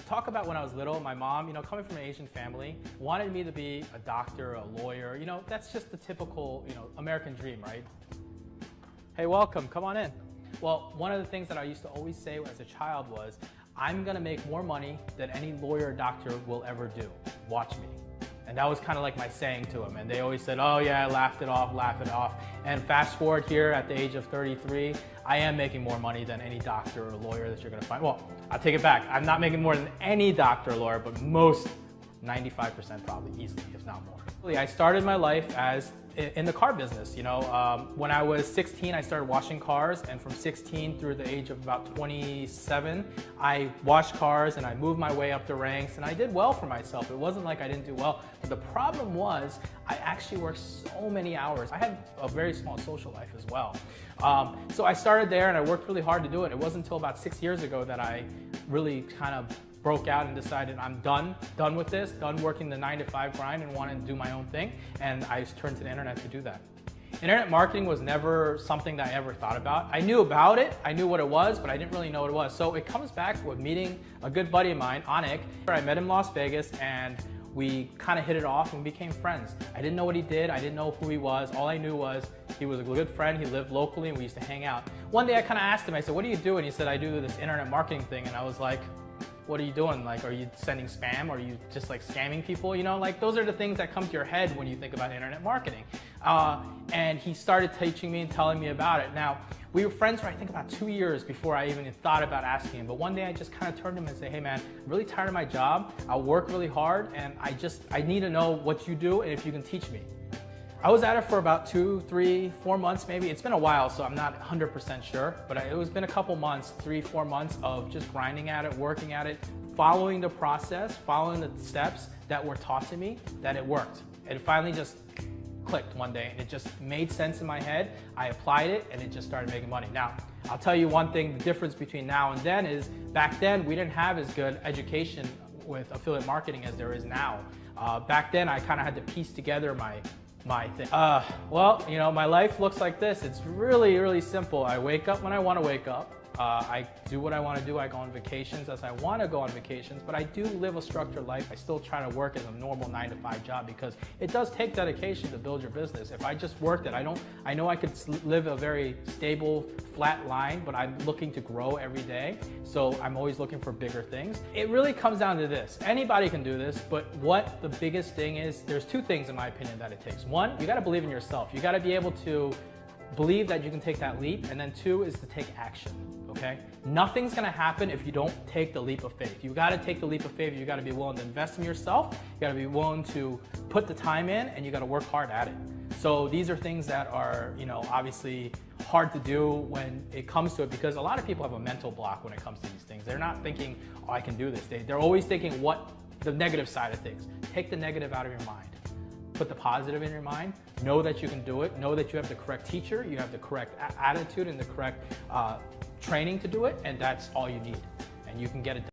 talk about when I was little, my mom, coming from an Asian family, wanted me to be a doctor, a lawyer. That's just the typical, American dream, right? Hey, welcome, come on in. Well, one of the things that I used to always say as a child was, I'm gonna make more money than any lawyer or doctor will ever do. Watch me. And that was kind of like my saying to them. And they always said, oh yeah, laugh it off, laugh it off. And fast forward here at the age of 33, I am making more money than any doctor or lawyer that you're gonna find. Well, I'll take it back. I'm not making more than any doctor or lawyer, but most, 95% probably, easily, if not more. I started my life as in the car business. When I was 16, I started washing cars, and from 16 through the age of about 27, I washed cars and I moved my way up the ranks, and I did well for myself. It wasn't like I didn't do well, but the problem was I actually worked so many hours. I had a very small social life as well. So I started there and I worked really hard to do it. It wasn't until about 6 years ago that I really kind of broke out and decided I'm done with this, done working the 9-to-5 grind and wanted to do my own thing. And I turned to the internet to do that. Internet marketing was never something that I ever thought about. I knew about it, I knew what it was, but I didn't really know what it was. So it comes back with meeting a good buddy of mine, Anik. I met him in Las Vegas and we kind of hit it off and became friends. I didn't know what he did, I didn't know who he was. All I knew was he was a good friend, he lived locally, and we used to hang out. One day I kind of asked him, I said, what do you do? And he said, I do this internet marketing thing. And I was like, what are you doing? Like, are you sending spam? Are you just like scamming people? Like those are the things that come to your head when you think about internet marketing. And he started teaching me and telling me about it. Now, we were friends for I think about 2 years before I even thought about asking him. But one day I just kind of turned to him and said, hey man, I'm really tired of my job. I work really hard and I need to know what you do and if you can teach me. I was at it for about 2, 3, 4 months maybe. It's been a while, so I'm not 100% sure, but it was been a couple months, 3, 4 months of just grinding at it, working at it, following the process, following the steps that were taught to me, that it worked. It finally just clicked one day and it just made sense in my head. I applied it and it just started making money. Now, I'll tell you one thing, the difference between now and then is back then we didn't have as good education with affiliate marketing as there is now. Back then I kind of had to piece together my thing. Well, my life looks like this. It's really, really simple. I wake up when I want to wake up. I do what I want to do. I go on vacations as I want to go on vacations, but I do live a structured life. I still try to work as a normal 9-to-5 job because it does take dedication to build your business. If I just worked it, I know I could live a very stable, flat line, but I'm looking to grow every day. So I'm always looking for bigger things. It really comes down to this. Anybody can do this, but what the biggest thing is, there's 2 things in my opinion that it takes. 1, you got to believe in yourself. You got to be able to believe that you can take that leap, and then 2 is to take action. Okay? Nothing's gonna happen if you don't take the leap of faith. You gotta take the leap of faith. You gotta be willing to invest in yourself. You gotta be willing to put the time in, and you gotta work hard at it. So these are things that are, obviously hard to do when it comes to it, because a lot of people have a mental block when it comes to these things. They're not thinking, oh, I can do this. They're always thinking the negative side of things. Take the negative out of your mind. Put the positive in your mind. Know that you can do it. Know that you have the correct teacher, you have the correct attitude and the correct training to do it, and that's all you need. And you can get it done.